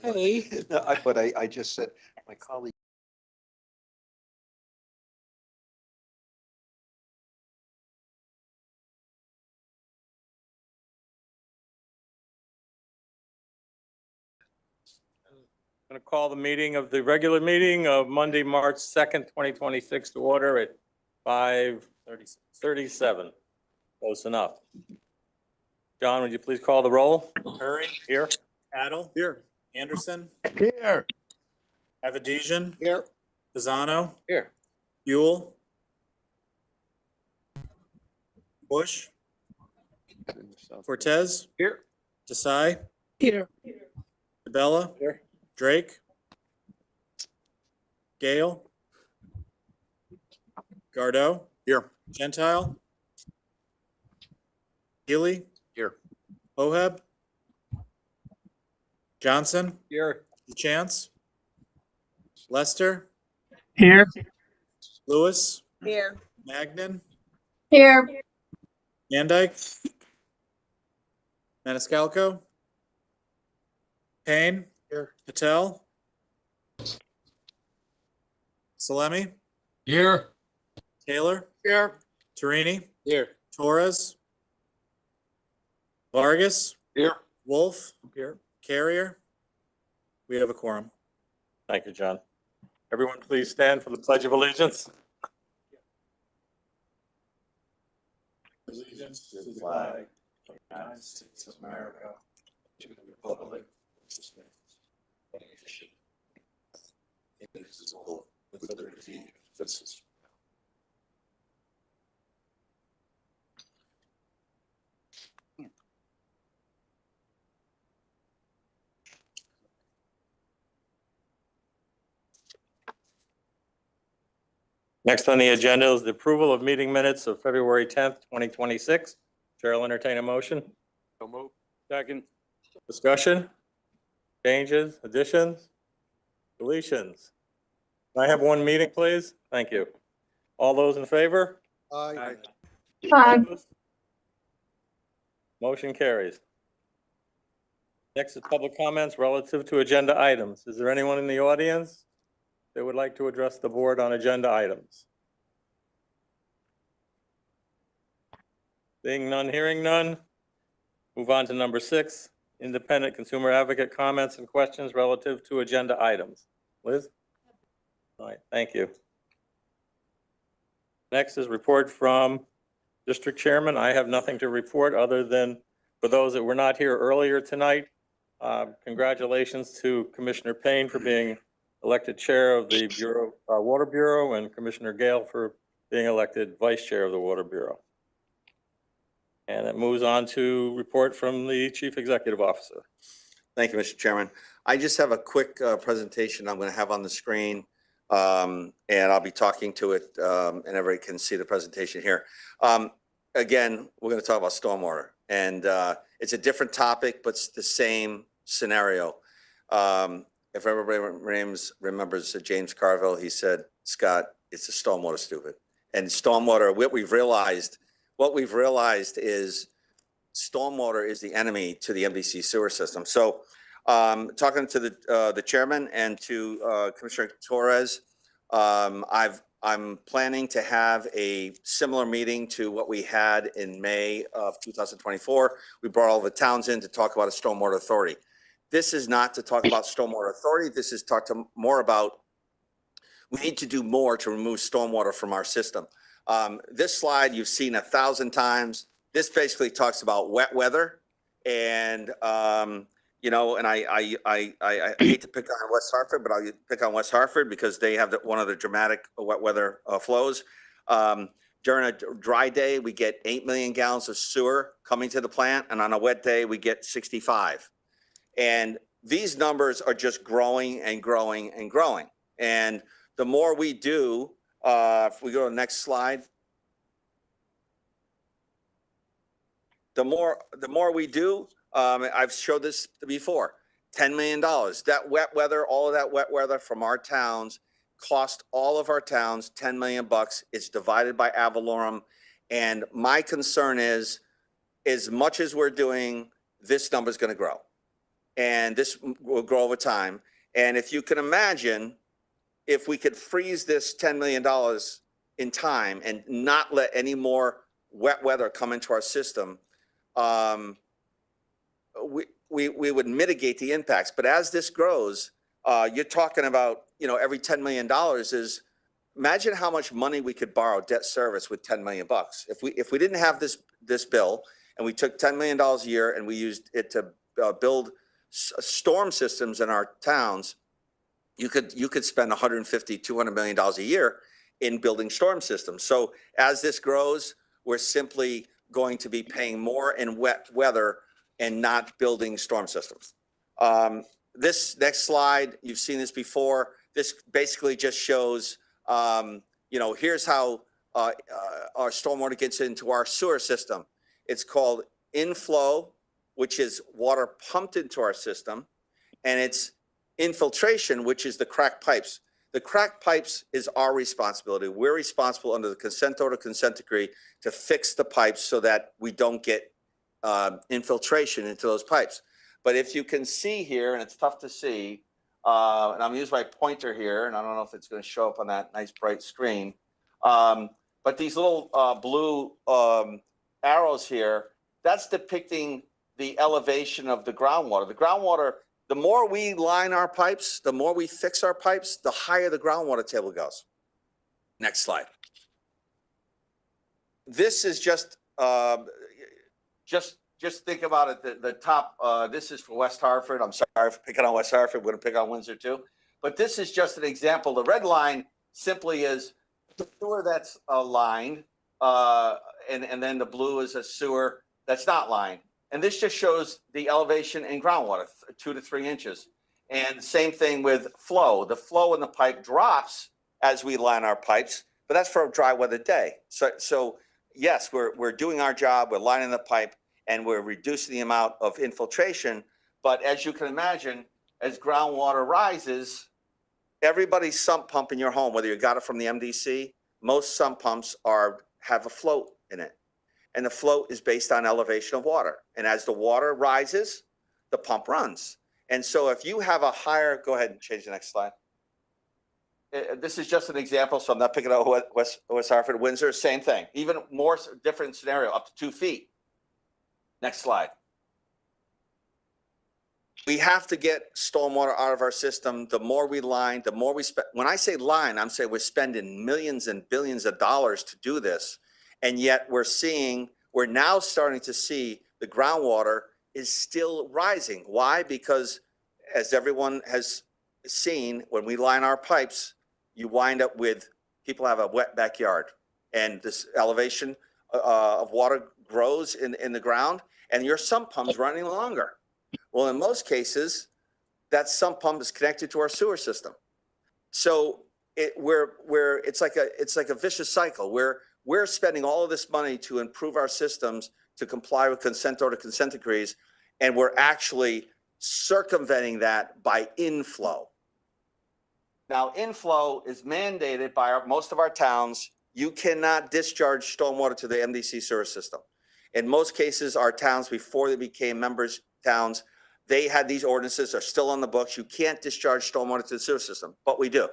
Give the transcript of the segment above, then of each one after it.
Hey, but I just said, my colleague. Going to call the meeting of the regular meeting of Monday, March 2nd, 2026 to order at 5:37. Close enough. John, would you please call the roll? Hurry. Here. Adel. Here. Anderson. Here. Avadesian. Here. Pisano. Here. Buell. Bush. Cortez. Here. Desai. Here. DeBella. Here. Drake. Gale. Gardeau. Here. Gentile. Healy. Here. Oheb. Johnson. Here. Chance. Lester. Here. Lewis. Here. Magnan. Here. Van Dyke. Maniscalco. Payne. Here. Patel. Salemi. Here. Taylor. Here. Torini. Here. Torres. Vargas. Here. Wolf. Here. Carrier. We have a quorum. Thank you, John. Everyone, please stand for the Pledge of Allegiance. Allegiance to the flag of the United States of America, to the republic which stands one nation, indivisible, with liberty and justice. Next on the agenda is the approval of meeting minutes of February 10th, 2026. Chair will entertain a motion. So move. Second. Discussion? Changes, additions, deletions? Can I have one meeting, please? Thank you. All those in favor? Aye. Aye. Motion carries. Next is public comments relative to agenda items. Is there anyone in the audience that would like to address the board on agenda items? Seeing none, hearing none. Move on to number 6, independent consumer advocate comments and questions relative to agenda items. Liz? All right, thank you. Next is report from District Chairman. I have nothing to report other than for those that were not here earlier tonight, congratulations to Commissioner Payne for being elected chair of the Bureau, Water Bureau, and Commissioner Gale for being elected vice chair of the Water Bureau. And it moves on to report from the Chief Executive Officer. Thank you, Mr. Chairman. I just have a quick presentation I'm going to have on the screen, and I'll be talking to it, and everybody can see the presentation here. Again, we're going to talk about stormwater, and it's a different topic, but it's the same scenario. If everybody remembers James Carville, he said, Scott, it's a stormwater stupid. And stormwater, what we've realized is stormwater is the enemy to the MDC sewer system. So talking to the chairman and to Commissioner Torres, I'm planning to have a similar meeting to what we had in May of 2024. We brought all the towns in to talk about a stormwater authority. This is not to talk about stormwater authority. This is talk to more about we need to do more to remove stormwater from our system. This slide you've seen 1,000 times. This basically talks about wet weather, and you know, and I hate to pick on West Hartford, but I'll pick on West Hartford because they have one of the dramatic wet weather flows. During a dry day, we get 8 million gallons of sewer coming to the plant, and on a wet day, we get 65. And these numbers are just growing and growing and growing. And the more we do, if we go to the next slide, the more we do, I've showed this before, $10 million. That wet weather, all of that wet weather from our towns cost all of our towns $10 million. It's divided by ad valorem. And my concern is, as much as we're doing, this number is going to grow. and this will grow over time. And if you can imagine, if we could freeze this $10 million in time and not let any more wet weather come into our system, we would mitigate the impacts. But as this grows, you're talking about, you know, every $10 million is, imagine how much money we could borrow debt service with 10 million bucks. If we didn't have this bill and we took $10 million a year and we used it to build storm systems in our towns, you could spend $150–200 million a year in building storm systems. So as this grows, we're simply going to be paying more in wet weather and not building storm systems. This next slide, you've seen this before. This basically just shows, you know, here's how our stormwater gets into our sewer system. It's called inflow, which is water pumped into our system, and it's infiltration, which is the cracked pipes. The cracked pipes is our responsibility. We're responsible under the consent order, consent decree, to fix the pipes so that we don't get infiltration into those pipes. But if you can see here, and it's tough to see, and I'm using my pointer here, and I don't know if it's going to show up on that nice bright screen, but these little blue arrows here, that's depicting the elevation of the groundwater. The groundwater, the more we line our pipes, the more we fix our pipes, the higher the groundwater table goes. Next slide. This is just think about it. The top, this is for West Hartford. I'm sorry for picking on West Hartford. We're going to pick on Windsor too. But this is just an example. The red line simply is the sewer that's lined, and then the blue is a sewer that's not lined. And this just shows the elevation in groundwater, 2 to 3 inches. And same thing with flow. The flow in the pipe drops as we line our pipes, but that's for a dry weather day. So yes, we're doing our job. We're lining the pipe and we're reducing the amount of infiltration. But as you can imagine, as groundwater rises, everybody's sump pump in your home, whether you got it from the MDC, most sump pumps have a float in it. And the float is based on elevation of water. And as the water rises, the pump runs. And so if you have a higher, go ahead and change the next slide. This is just an example, so I'm not picking out West Hartford. Windsor, same thing. Even more different scenario, up to 2 feet. Next slide. We have to get stormwater out of our system. The more we line, the more we spend. When I say line, I'm saying we're spending millions and billions of dollars to do this. And yet we're now starting to see the groundwater is still rising. Why? Because as everyone has seen, when we line our pipes, you wind up with people have a wet backyard, and this elevation of water grows in the ground, and your sump pump's running longer. Well, in most cases, that sump pump is connected to our sewer system. So it's like a vicious cycle. We're spending all of this money to improve our systems to comply with consent order, consent decrees, and we're actually circumventing that by inflow. Now, inflow is mandated by most of our towns. You cannot discharge stormwater to the MDC sewer system. In most cases, our towns, before they became members towns, they had these ordinances, are still on the books. You can't discharge stormwater to the sewer system, but we do.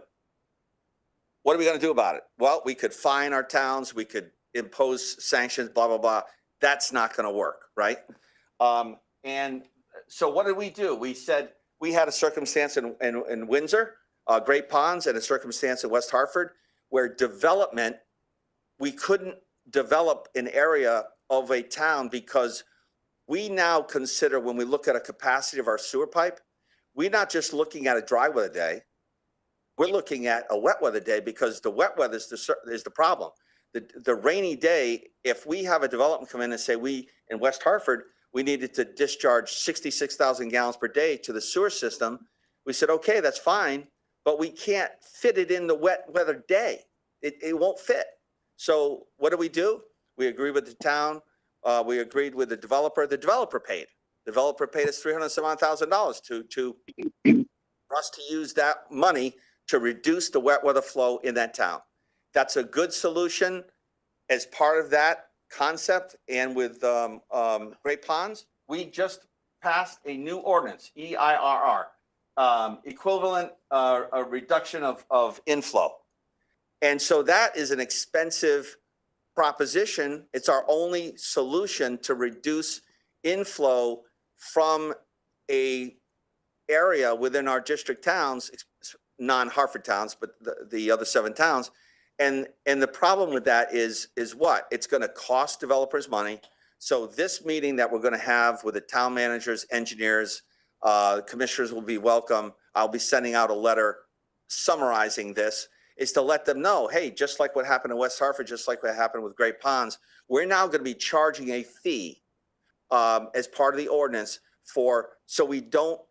What are we going to do about it? Well, we could fine our towns. We could impose sanctions, blah, blah, blah. That's not going to work, right? And so what did we do? We said we had a circumstance in Windsor, Great Ponds, and a circumstance in West Hartford where development, we couldn't develop an area of a town because we now consider, when we look at a capacity of our sewer pipe, we're not just looking at a dry weather day. We're looking at a wet weather day, because the wet weather is the problem. The rainy day, if we have a development come in and say in West Hartford, we needed to discharge 66,000 gallons per day to the sewer system, we said, okay, that's fine, but we can't fit it in the wet weather day. It won't fit. So what do? We agreed with the town. We agreed with the developer. The developer paid. The developer paid us $307,000 for us to use that money to reduce the wet weather flow in that town. That's a good solution as part of that concept. And with Great Ponds, we just passed a new ordinance, EIRR, equivalent, a reduction of inflow. And so that is an expensive proposition. It's our only solution to reduce inflow from a area within our district towns, non-Hartford towns, but the other 7 towns. And the problem with that is what? It's going to cost developers money. So this meeting that we're going to have with the town managers, engineers, commissioners will be welcome. I'll be sending out a letter summarizing this, is to let them know, hey, just like what happened in West Hartford, just like what happened with Great Ponds, we're now going to be charging a fee as part of the ordinance so we don't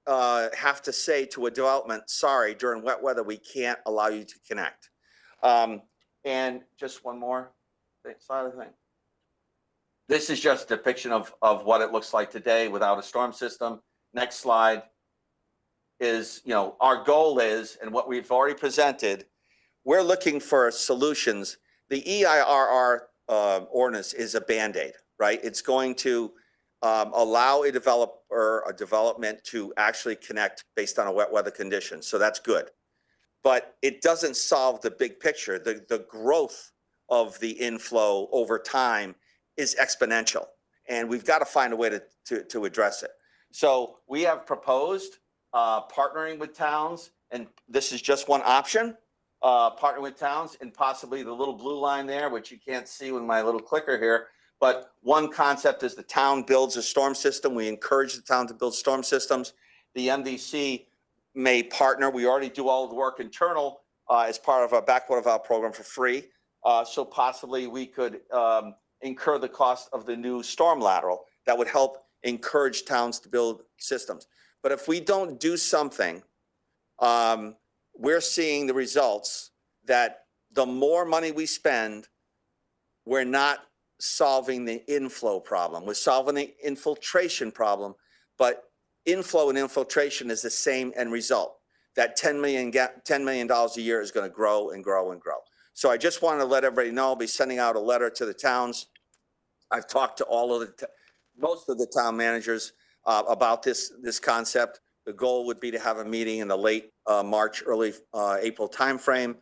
have to say to a development, sorry, during wet weather, we can't allow you to connect. And just one more side of the thing. This is just a depiction of what it looks like today without a storm system. Next slide is, our goal is, and what we've already presented, we're looking for solutions. The EIRR ordinance is a Band-Aid, right? It's going to allow a development to actually connect based on a wet weather condition. So that's good. But it doesn't solve the big picture. The growth of the inflow over time is exponential. And we've got to find a way to address it. So we have proposed partnering with towns, and this is just one option, partnering with towns and possibly the little blue line there, which you can't see with my little clicker here. But one concept is the town builds a storm system. We encourage the town to build storm systems. The MDC may partner. We already do all of the work internal as part of our backwater valve program for free. So possibly we could incur the cost of the new storm lateral that would help encourage towns to build systems. But if we don't do something, we're seeing the results that the more money we spend, we're not solving the inflow problem. We're solving the infiltration problem, but inflow and infiltration is the same end result. That $10 million a year is going to grow and grow and grow. So I just wanted to let everybody know, I'll be sending out a letter to the towns. I've talked to most of the town managers about this concept. The goal would be to have a meeting in the late March, early April timeframe.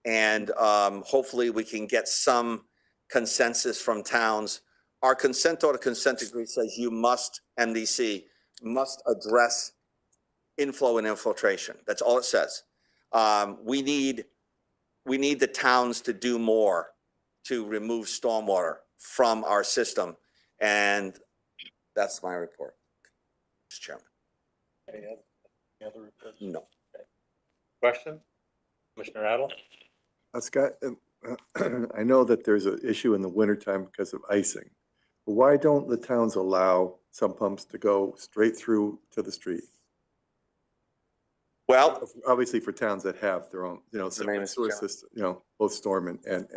And hopefully we can get some consensus from towns. Our consent order, consent decree says you must, MDC, must address inflow and infiltration. That's all it says. We need the towns to do more to remove stormwater from our system. And that's my report, Mr. Chairman. Any other reports? No. Okay. Question? Commissioner Adel? Scott, I know that there's an issue in the wintertime because of icing. But why don't the towns allow some pumps to go straight through to the street? Well, obviously for towns that have their own, separate sewer system, both storm and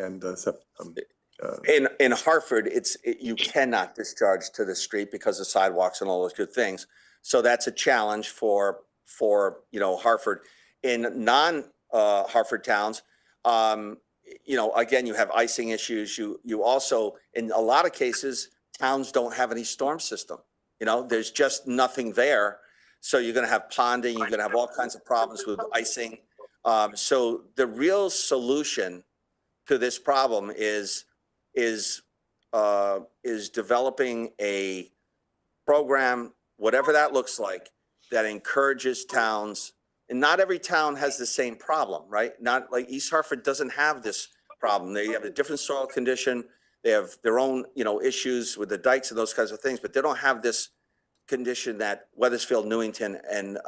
in Hartford, you cannot discharge to the street because of sidewalks and all those good things. So that's a challenge for Hartford. In non-Hartford towns, again, you have icing issues. You also, in a lot of cases, towns don't have any storm system. There's just nothing there. So you're going to have ponding. You're going to have all kinds of problems with icing. So the real solution to this problem is developing a program, whatever that looks like, that encourages towns. And not every town has the same problem, right? Not like East Hartford doesn't have this problem. They have a different soil condition. They have their own, issues with the dikes and those kinds of things, but they don't have this condition that Wethersfield, Newington, and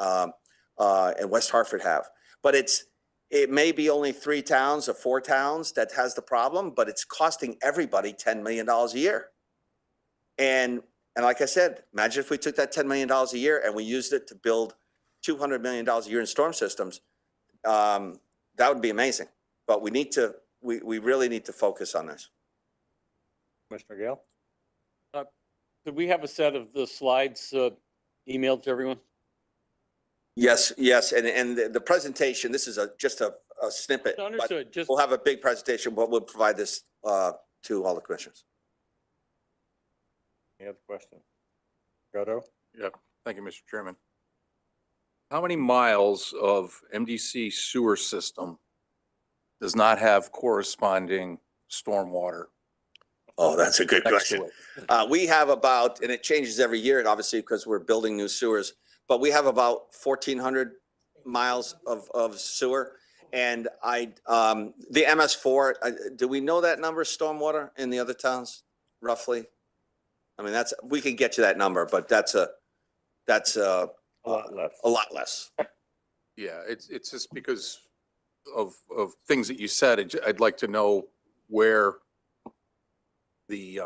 West Hartford have. But it may be only 3 towns or 4 towns that has the problem, but it's costing everybody $10 million a year. And like I said, imagine if we took that $10 million a year and we used it to build $200 million a year in storm systems. That would be amazing. But we really need to focus on this. Commissioner Gale? Could we have a set of the slides emailed to everyone? Yes. And the presentation, this is just a snippet. Understood. Just we'll have a big presentation, but we'll provide this to all the commissioners. Any other questions? Godo? Thank you, Mr. Chairman. How many miles of MDC sewer system does not have corresponding stormwater Oh, that's a good next to question. it? We have about, and it changes every year, and obviously because we're building new sewers, but we have about 1,400 miles of sewer. And the MS4, do we know that number, stormwater in the other towns, roughly? I mean, we can get you that number, but that's a lot less. a lot less. Yeah, it's just because of things that you said. I'd like to know where the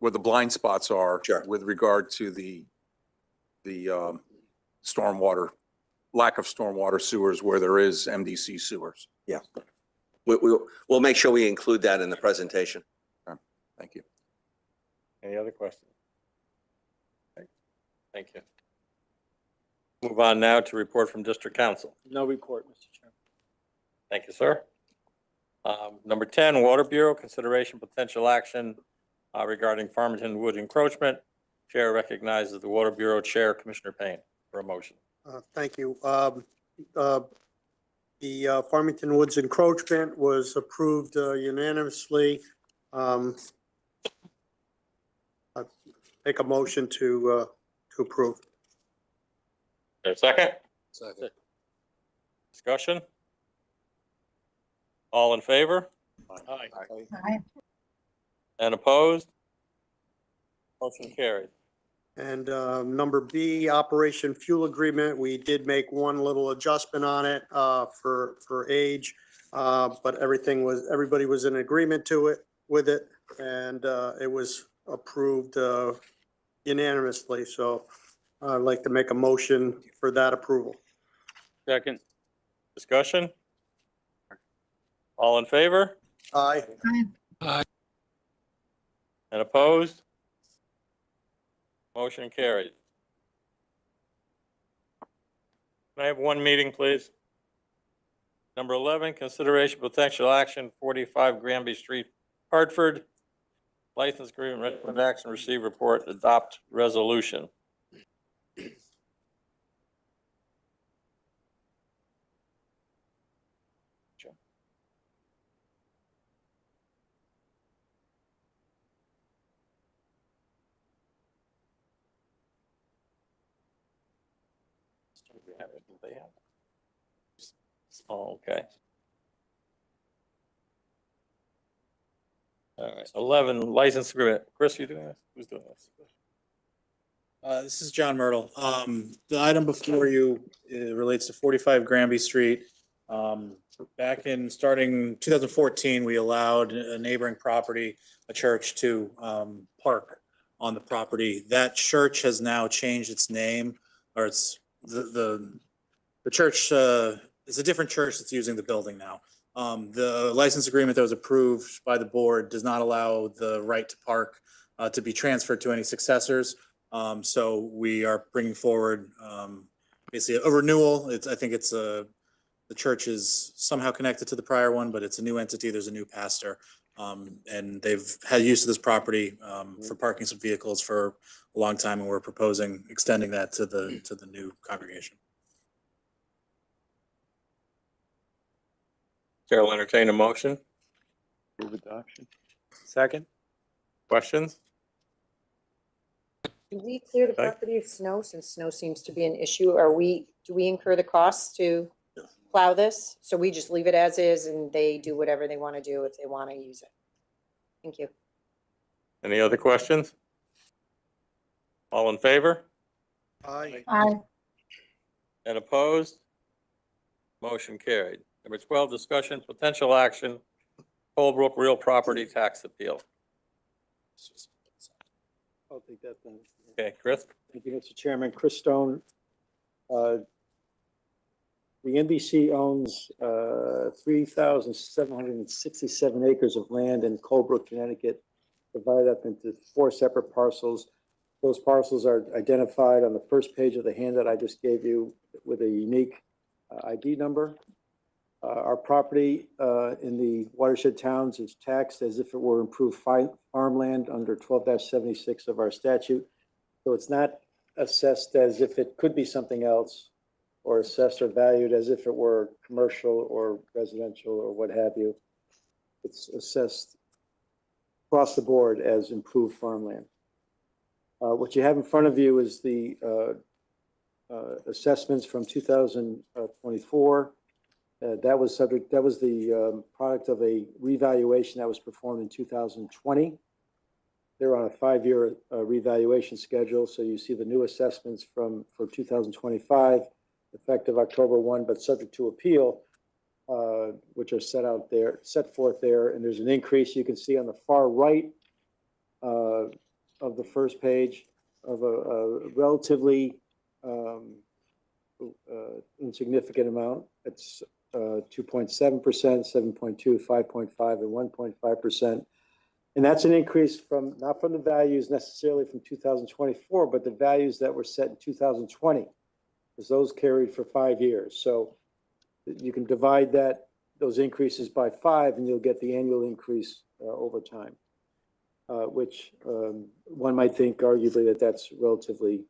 blind spots are. Sure. With regard to the stormwater, lack of stormwater sewers where there is MDC sewers. Yeah. We'll make sure we include that in the presentation. Thank you. Any other questions? Okay, thank you. Move on now to report from district council. No report, Mr. Chairman. Thank you, sir. Number 10, Water Bureau, consideration potential action regarding Farmington Woods encroachment. Chair recognizes the Water Bureau Chair, Commissioner Payne, for a motion. Thank you. The Farmington Woods encroachment was approved unanimously. I make a motion to approve. Is there a second? Second. Discussion? All in favor? Aye. Aye. And opposed? Motion carried. And number B, Operation Fuel Agreement, we did make one little adjustment on it for age, but everybody was in agreement with it, and it was approved unanimously. So I'd like to make a motion for that approval. Second. Discussion? All in favor? Aye. And opposed? Motion carried. Can I have one meeting, please? Number 11, consideration potential action, 45 Granby Street, Hartford. License agreement, recommend action, receive report, adopt resolution. Oh, okay. All right, 11, license agreement. Chris, you doing this? Who's doing this? This is John Myrtle. The item before you relates to 45 Granby Street. Back in starting 2014, we allowed a neighboring property, a church, to park on the property. That church has now changed its name, or it's the church is a different church that's using the building now. The license agreement that was approved by the board does not allow the right to park to be transferred to any successors. So we are bringing forward basically a renewal. I think it's the church is somehow connected to the prior one, but it's a new entity. There's a new pastor, and they've had use of this property for parking some vehicles for a long time, and we're proposing extending that to the new congregation. Chair will entertain a motion. Move adoption. Second. Questions? Do we clear the Okay. property of snow, since snow seems to be an issue? Do we incur the costs to plow this? So we just leave it as is and they do whatever they want to do if they want to use it? Thank you. Any other questions? All in favor? Aye. Aye. And opposed? Motion carried. Number 12, discussion, potential action, Colebrook real property tax appeal. I'll take that then. Okay, Chris? Thank you, Mr. Chairman. Chris Stone. The NBC owns 3,767 acres of land in Colebrook, Connecticut, divided up into 4 separate parcels. Those parcels are identified on the first page of the handout I just gave you with a unique ID number. Our property in the watershed towns is taxed as if it were improved farmland under 12-76 of our statute. So it's not assessed as if it could be something else, or assessed or valued as if it were commercial or residential or what have you. It's assessed across the board as improved farmland. What you have in front of you is the assessments from 2024. That was the product of a revaluation that was performed in 2020. They're on a 5-year revaluation schedule. So you see the new assessments for 2025, effective October 1, but subject to appeal, which are set forth there. And there's an increase you can see on the far right of the first page of a relatively insignificant amount. It's 2.7%, 7.2, 5.5, and 1.5%. And that's an increase from, not from the values necessarily from 2024, but the values that were set in 2020, because those carried for 5 years. So you can divide those increases by 5 and you'll get the annual increase over time, which one might think arguably that's relatively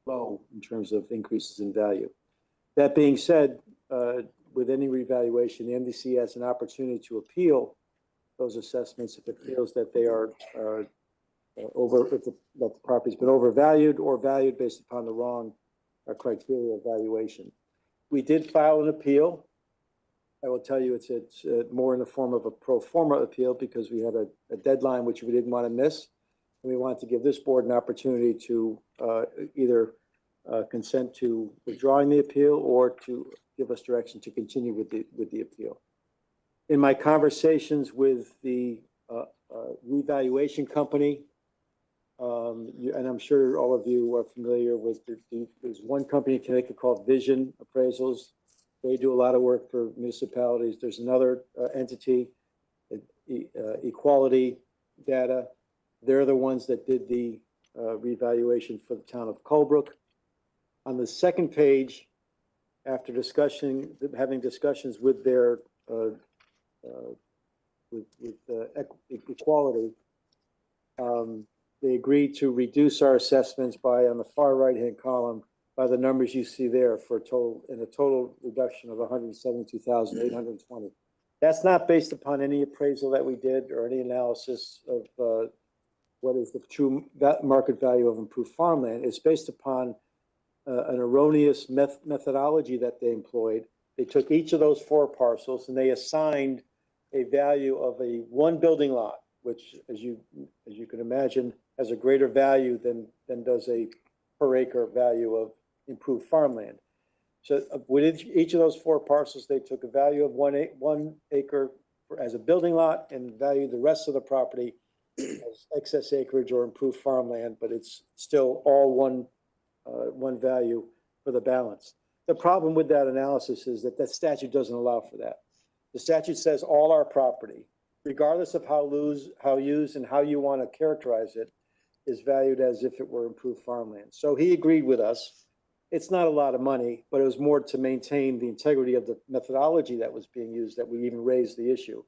low in terms of increases in value. That being said, with any revaluation, the MDC has an opportunity to appeal those assessments if it feels that they are that the property's been overvalued or valued based upon the wrong criteria of valuation. We did file an appeal. I will tell you it's more in the form of a pro forma appeal because we had a deadline which we didn't want to miss. And we wanted to give this board an opportunity to either consent to withdrawing the appeal or to give us direction to continue with the appeal. In my conversations with the revaluation company, and I'm sure all of you are familiar with, there's one company in Connecticut called Vision Appraisals. They do a lot of work for municipalities. There's another entity, Equality Data. They're the ones that did the revaluation for the town of Colebrook. On the second page, after having discussions with their Equality, they agreed to reduce our assessments by, on the far right-hand column, by the numbers you see there for a total reduction of $172,820. That's not based upon any appraisal that we did or any analysis of what is the true market value of improved farmland. It's based upon an erroneous methodology that they employed. They took each of those 4 parcels and they assigned a value of one building lot, which, as you can imagine, has a greater value than does a per acre value of improved farmland. So with each of those 4 parcels, they took a value of 1 acre as a building lot and valued the rest of the property as excess acreage or improved farmland, but it's still all one value for the balance. The problem with that analysis is that statute doesn't allow for that. The statute says all our property, regardless of how used and how you want to characterize it, is valued as if it were improved farmland. So he agreed with us. It's not a lot of money, but it was more to maintain the integrity of the methodology that was being used that we even raised the issue.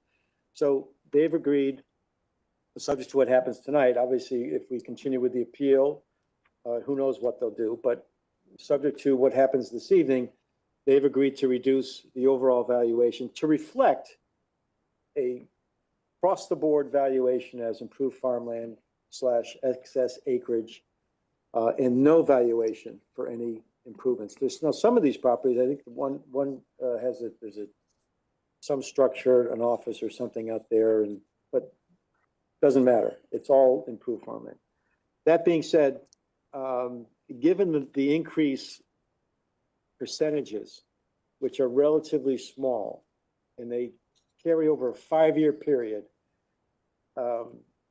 So they've agreed, subject to what happens tonight. Obviously, if we continue with the appeal, who knows what they'll do, but subject to what happens this evening, they've agreed to reduce the overall valuation to reflect a across-the-board valuation as improved farmland / excess acreage, and no valuation for any improvements. There's now some of these properties, I think one has there's some structure, an office or something out there, but doesn't matter. It's all improved farmland. That being said, given the increase percentages, which are relatively small, and they carry over a 5-year period,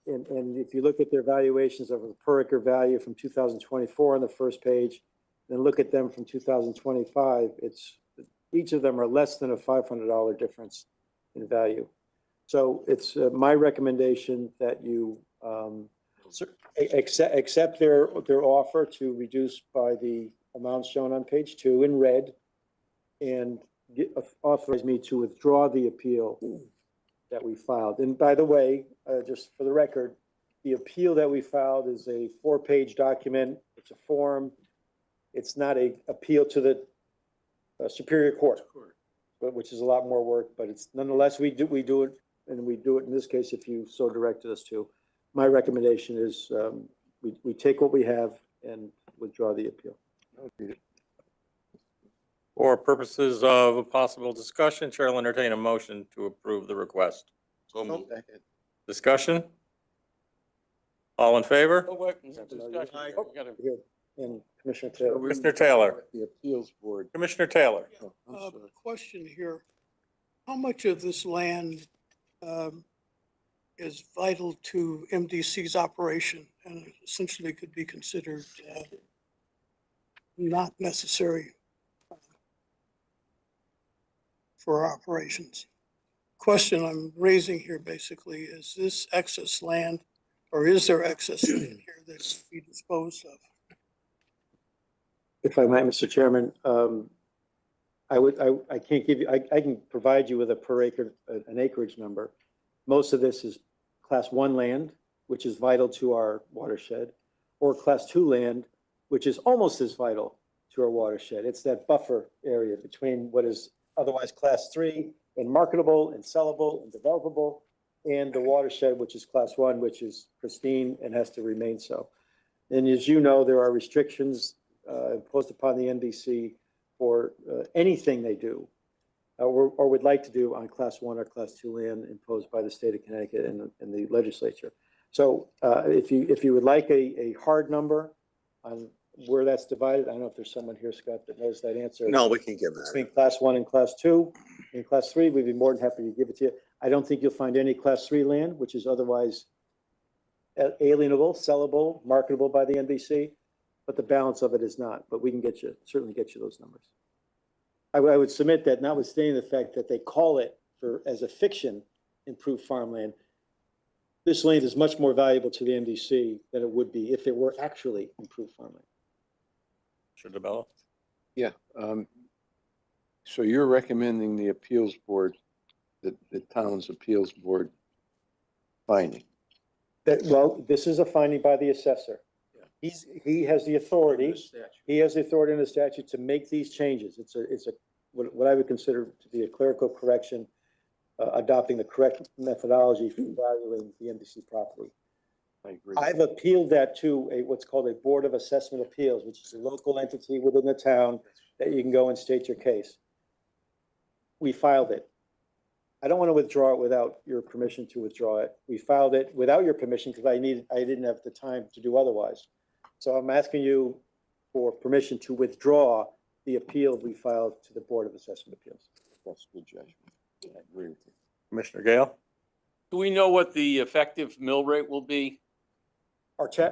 and if you look at their valuations of the per acre value from 2024 on the first page, then look at them from 2025, each of them are less than a $500 difference in value. So it's my recommendation that you accept their offer to reduce by the amounts shown on page 2 in red, and authorize me to withdraw the appeal that we filed. And by the way, just for the record, the appeal that we filed is a 4-page document. It's a form. It's not a appeal to the Superior Court, but which is a lot more work, but it's nonetheless, we do it, and we do it in this case if you so directed us to. My recommendation is we take what we have and withdraw the appeal. For purposes of a possible discussion, Chair will entertain a motion to approve the request. So moved. Discussion? All in favor? Oh, wait, discussion. Aye. Oh, we gotta- Here, and Commissioner Taylor. Commissioner Taylor. The appeals board. Commissioner Taylor. Question here. How much of this land is vital to MDC's operation and essentially could be considered not necessary for our operations? Question I'm raising here basically is this excess land, or is there excess land here that can be disposed of? If I might, Mr. Chairman, I can't give you, I can provide you with a per acre, an acreage number. Most of this is class 1 land, which is vital to our watershed, or class 2 land, which is almost as vital to our watershed. It's that buffer area between what is otherwise class 3 and marketable and sellable and developable, and the watershed, which is class 1, which is pristine and has to remain so. And as you know, there are restrictions imposed upon the MDC for anything they do or would like to do on class 1 or class 2 land imposed by the state of Connecticut and the legislature. So if you would like a hard number on where that's divided, I don't know if there's someone here, Scott, that knows that answer. No, we can give that. Between class 1 and class 2 and class 3, we'd be more than happy to give it to you. I don't think you'll find any class 3 land, which is otherwise alienable, sellable, marketable by the MDC, but the balance of it is not. But we can certainly get you those numbers. I would submit that notwithstanding the fact that they call it as a fiction improved farmland, this land is much more valuable to the MDC than it would be if it were actually improved farmland. Mr. DeBello. Yeah, so you're recommending the appeals board, the town's appeals board finding? Well, this is a finding by the assessor. He has the authority. He has the authority in the statute to make these changes. It's what I would consider to be a clerical correction, adopting the correct methodology for evaluating the MDC property. I agree. I've appealed that to what's called a Board of Assessment Appeals, which is a local entity within the town that you can go and state your case. We filed it. I don't want to withdraw it without your permission to withdraw it. We filed it without your permission because I didn't have the time to do otherwise. So I'm asking you for permission to withdraw the appeal we filed to the Board of Assessment Appeals. That's good judgment. I agree with you. Commissioner Gale. Do we know what the effective mill rate will be?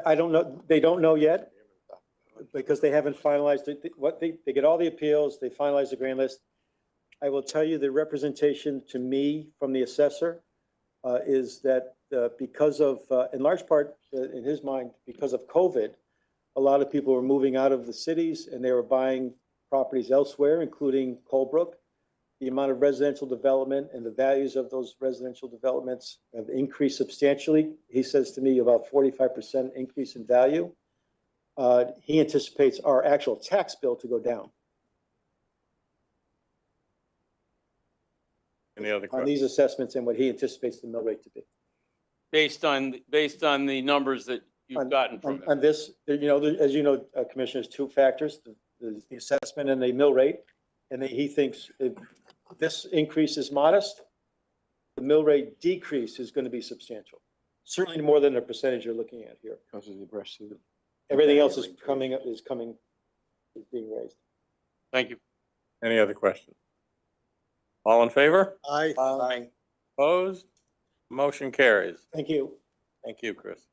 I don't know. They don't know yet because they haven't finalized it. They get all the appeals, they finalize the grand list. I will tell you the representation to me from the assessor is that because of, in large part, in his mind, because of COVID, a lot of people were moving out of the cities and they were buying properties elsewhere, including Colebrook. The amount of residential development and the values of those residential developments have increased substantially. He says to me about 45% increase in value. He anticipates our actual tax bill to go down. Any other On questions? these assessments and what he anticipates the mill rate to be. Based on the numbers that you've gotten from him? On this, you know, as you know, Commissioner, there's two factors, the assessment and the mill rate. And he thinks if this increase is modest, the mill rate decrease is going to be substantial. Certainly more than the percentage you're looking at here. Because of the rest of the. Everything else is being raised. Thank you. Any other questions? All in favor? Aye. Opposed? Motion carries. Thank you. Thank you, Chris.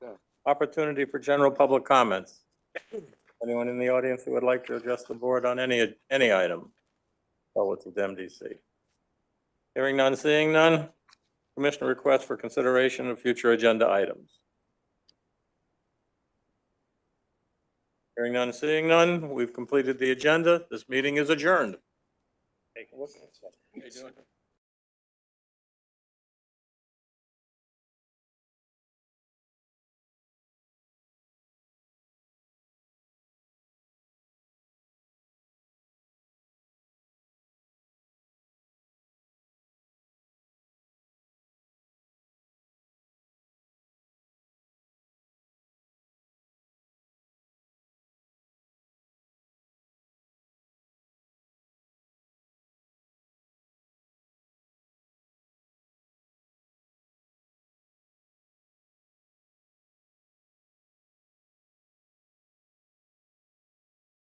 Opportunity for general public comments. Anyone in the audience who would like to address the board on any item relative to MDC? Hearing none, seeing none. Commissioner requests for consideration of future agenda items. Hearing none, seeing none. We've completed the agenda. This meeting is adjourned. Take a look at it.